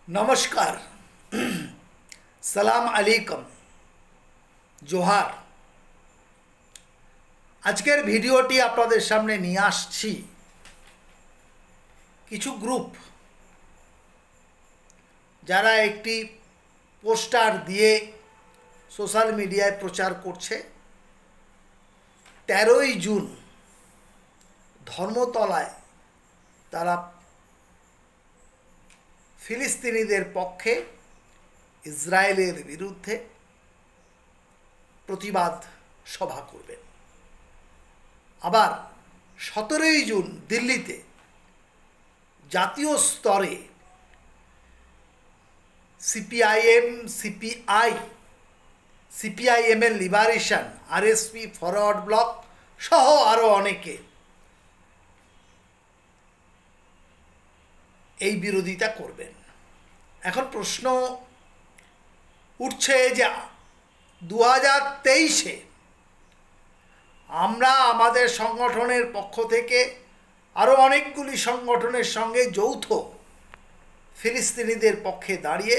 নমস্কার, সালাম আলাইকুম, জোহার। আজকের ভিডিওটি আপনাদের সামনে নিয়ে আসছি কিছু গ্রুপ যারা একটি পোস্টার দিয়ে সোশ্যাল মিডিয়ায় প্রচার করছে 13ই জুন ধর্মতলায় তারা ফিলিস্তিনিদের পক্ষে ইসরায়েলের বিরুদ্ধে প্রতিবাদ সভা করবেন। আবার 17ই জুন দিল্লিতে জাতীয় স্তরে সিপিআইএমের লিবারেশন, আরএসপি, ফরওয়ার্ড ব্লক সহ আরও অনেকে এই বিরোধিতা করবেন। এখন প্রশ্ন উঠছে যে 2023-এ আমরা আমাদের সংগঠনের পক্ষ থেকে আরও অনেকগুলি সংগঠনের সঙ্গে যৌথ ফিলিস্তিনিদের পক্ষে দাঁড়িয়ে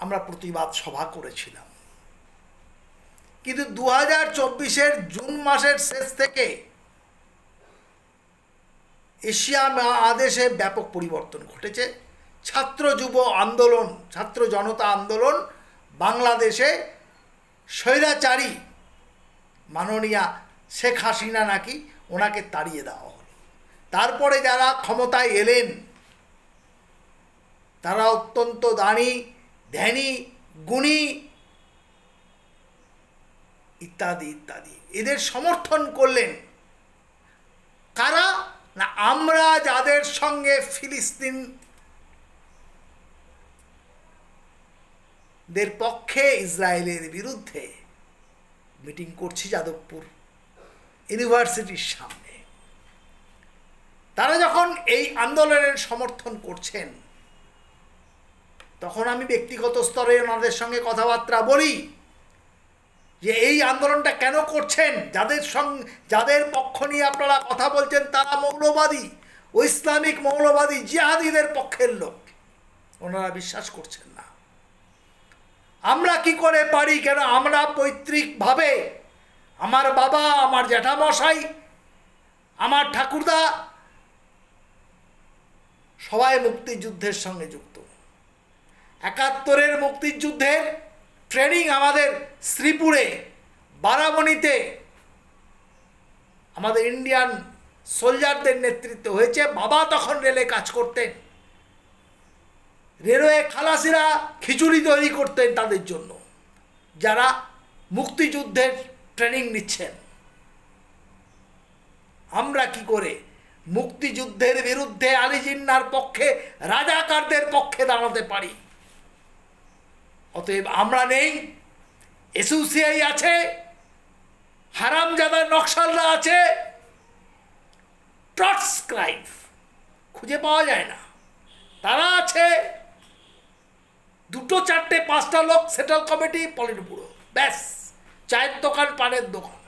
আমরা প্রতিবাদ সভা করেছিলাম, কিন্তু 2024-এর জুন মাসের শেষ থেকে এশিয়া মহাদেশে ব্যাপক পরিবর্তন ঘটেছে। ছাত্র যুব আন্দোলন, ছাত্র জনতা আন্দোলন বাংলাদেশে স্বৈরাচারী মাননীয়া শেখ হাসিনা নাকি ওনাকে তাড়িয়ে দেওয়া হলো। তারপরে যারা ক্ষমতায় এলেন তারা অত্যন্ত দানি ধ্যানী গুণী ইত্যাদি ইত্যাদি, এদের সমর্থন করলেন কারা? না, আমরা যাদের সঙ্গে ফিলিস্তিনদের পক্ষে ইসরায়েলের বিরুদ্ধে মিটিং করছি যাদবপুর ইউনিভার্সিটির সামনে, তারা যখন এই আন্দোলনের সমর্থন করছেন তখন আমি ব্যক্তিগত স্তরে ওনাদের সঙ্গে কথাবার্তা বলি যে এই আন্দোলনটা কেন করছেন, যাদের পক্ষ নিয়ে আপনারা কথা বলছেন তারা মৌলবাদী ও ইসলামিক মৌলবাদী জিহাদিদের পক্ষের লোক, ওনারা বিশ্বাস করছেন না। আমরা কি করে পারি? কেন আমরা পৈতৃকভাবে আমার বাবা, আমার জ্যাঠামশাই, আমার ঠাকুরদা সবাই মুক্তিযুদ্ধের সঙ্গে যুক্ত। 71-এর মুক্তিযুদ্ধের ট্রেনিং আমাদের শ্রীপুরে বারাবণীতে আমাদের ইন্ডিয়ান সোলজারদের নেতৃত্বে হয়েছে। বাবা তখন রেলে কাজ করতেন, রেলওয়ে খালাসিরা খিচুড়ি তৈরি করতেন তাদের জন্য যারা মুক্তিযুদ্ধের ট্রেনিং নিচ্ছেন। আমরা কি করে মুক্তিযুদ্ধের বিরুদ্ধে আলী জিন্নাহর পক্ষে, রাজাকারদের পক্ষে দাঁড়াতে পারি? অতএব আমরা নেই, এসইউসিআই আছে, হারামজাদা নকশালরা আছে, ট্রটস্ক্রাইব খুঁজে পাওয়া যায় না, তারা আছে, 2, 4, 5টা লোক সেন্ট্রাল কমিটি, পলিট ব্যুরো, ব্যাস, চায়ের দোকান, পানের দোকান।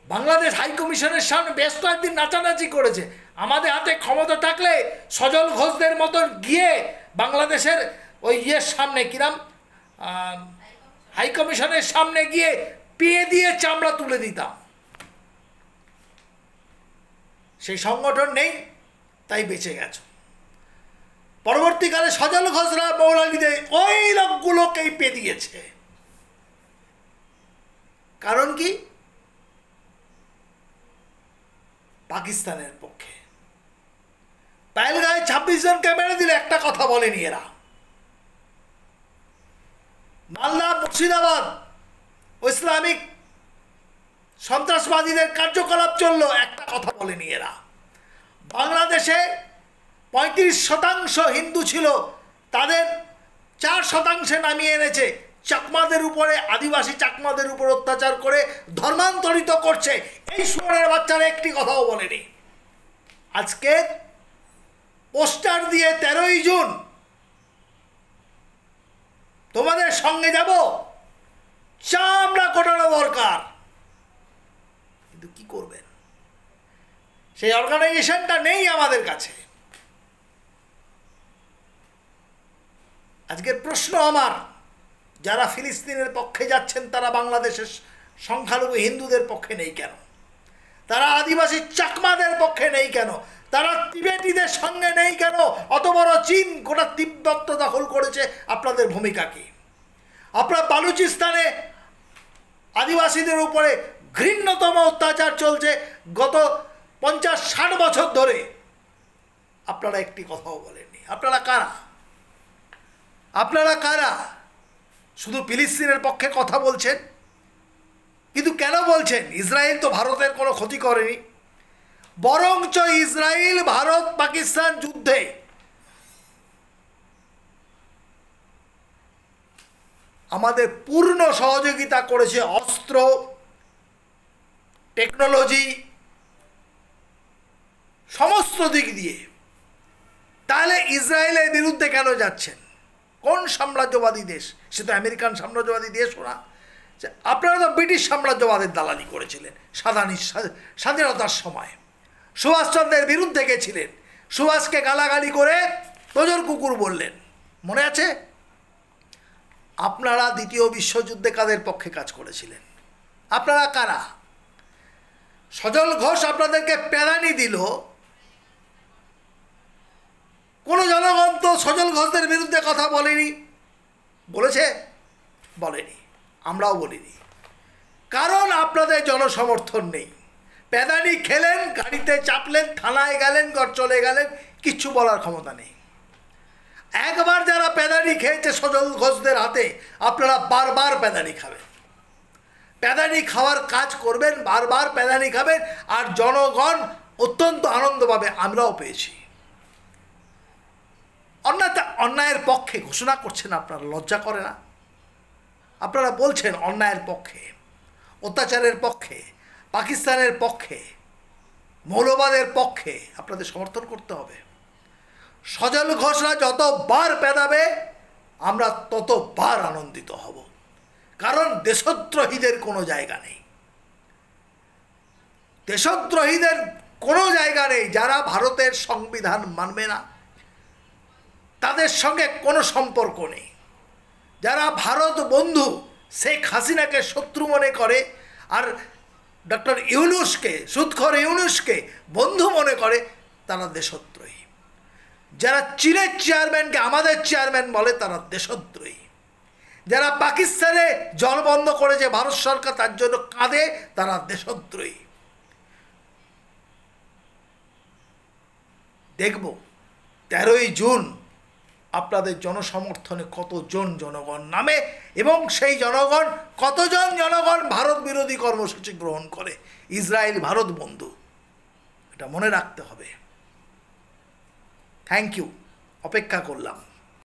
বাংলাদেশ হাইকমিশনের সামনে বেশ কয়েকদিন নাচানাচি করেছে। আমাদের হাতে ক্ষমতা থাকলে সজল ঘোষদের মতন গিয়ে বাংলাদেশের ওই সামনে কিরাম হাইকমিশনের সামনে গিয়ে পিয়ে দিয়ে চামড়া তুলে দিতাম। সেই সংগঠন নেই, তাই বেঁচে গেছে। পরবর্তীকালে সজল ঘোষরা মৌলালিদের ওই লোকগুলোকেই পেয়ে দিয়েছে। কারণ কি? পাকিস্তানের পক্ষে পায়েলগাঁয়ে 26 জনকে মেরে দিলে একটা কথা বলেনি এরা। মালদা, মুর্শিদাবাদ ইসলামিক সন্ত্রাসবাদীদের কার্যকলাপ চলল, একটা কথা বলেনি এরা। বাংলাদেশে 35% হিন্দু ছিল, তাদের 4% নামিয়ে এনেছে, চাকমাদের উপরে, আদিবাসী চাকমাদের উপর অত্যাচার করে ধর্মান্তরিত করছে। এই শুয়োরের বাচ্চারা একটি কথাও বলেনি। আজকে পোস্টার দিয়ে 13ই জুন তোমাদের সঙ্গে যাব, চামড়া কোটানো দরকার, কিন্তু কি করবেন? সেই অর্গানাইজেশনটা নেই আমাদের কাছে। আজকের প্রশ্ন আমার, যারা ফিলিস্তিনের পক্ষে যাচ্ছেন তারা বাংলাদেশের সংখ্যালঘু হিন্দুদের পক্ষে নেই কেন? তারা আদিবাসী চাকমাদের পক্ষে নেই কেন? তারা তিবেটিদের সঙ্গে নেই কেন? অত বড় চীন গোটা তিব্বত দখল করেছে, আপনাদের ভূমিকা কি? আপনার বালুচিস্তানে আদিবাসীদের উপরে ঘৃণ্যতম অত্যাচার চলছে গত 50-60 বছর ধরে, আপনারা একটি কথাও বলেননি। আপনারা কারা? আপনারা কারা? শুধু ফিলিস্তিনের পক্ষে কথা বলছেন, কিন্তু কেন বলছেন? ইসরায়েল তো ভারতের কোনো ক্ষতি করেনি, বরঞ্চ ইসরায়েল ভারত পাকিস্তান যুদ্ধে আমাদের পূর্ণ সহযোগিতা করেছে, অস্ত্র, টেকনোলজি, সমস্ত দিক দিয়ে। তাহলে ইসরায়েলের বিরুদ্ধে কেন যাচ্ছেন? কোন সাম্রাজ্যবাদী দেশ? সে তো আমেরিকান সাম্রাজ্যবাদী দেশও না। আপনারা তো ব্রিটিশ সাম্রাজ্যবাদের দালালি করেছিলেন স্বাধীনতার সময়। সুভাষচন্দ্রের বিরুদ্ধে গেছিলেন, সুভাষকে গালাগালি করে তোজর কুকুর বললেন, মনে আছে? আপনারা দ্বিতীয় বিশ্বযুদ্ধে কাদের পক্ষে কাজ করেছিলেন? আপনারা কারা? সজল ঘোষ আপনাদেরকে প্যারানি দিল, কোনো জনগণ তো সজল ঘোষদের বিরুদ্ধে কথা বলেনি। বলেছে? বলেনি, আমরাও বলিনি, কারণ আপনাদের জনসমর্থন নেই। প্যাদানি খেলেন, গাড়িতে চাপলেন, থানায় গেলেন, ঘর চলে গেলেন, কিচ্ছু বলার ক্ষমতা নেই। একবার যারা প্যাদানি খেয়েছে সজল ঘোষদের হাতে, আপনারা বারবার প্যাদানি খাবেন, প্যাদানি খাওয়ার কাজ করবেন, বারবার প্যাদানি খাবেন, আর জনগণ অত্যন্ত আনন্দ পাবে। আমরাও পেয়েছি। অন্যায়ের পক্ষে ঘোষণা করছেন আপনারা, লজ্জা করে না? আপনারা বলছেন অন্যায়ের পক্ষে, অত্যাচারের পক্ষে, পাকিস্তানের পক্ষে, মৌলবাদের পক্ষে। আপনাদের সমর্থন করতে হবে। সজল ঘোষরা যতবার পেদাবে আমরা ততবার আনন্দিত হব, কারণ দেশদ্রোহীদের কোনো জায়গা নেই, দেশদ্রোহীদের কোনো জায়গা নেই। যারা ভারতের সংবিধান মানবে না তাদের সঙ্গে কোনো সম্পর্ক নেই। যারা ভারত বন্ধু শেখ হাসিনাকে শত্রু মনে করে আর ডক্টর ইউনূসকে, সুদখোর ইউনূসকে বন্ধু মনে করে, তারা দেশদ্রোহী। যারা চীনের চেয়ারম্যানকে আমাদের চেয়ারম্যান বলে, তারা দেশদ্রোহী। যারা পাকিস্তানে জল বন্ধ করেছে ভারত সরকার, তার জন্য কাঁদে, তারা দেশদ্রোহী। দেখব 13ই জুন আপনাদের জনসমর্থনে কতজন জনগণ নামে, এবং সেই জনগণ কতজন জনগণ ভারত বিরোধী কর্মসূচি গ্রহণ করে। ইসরায়েল ভারত বন্ধু, এটা মনে রাখতে হবে। থ্যাংক ইউ, অপেক্ষা করলাম।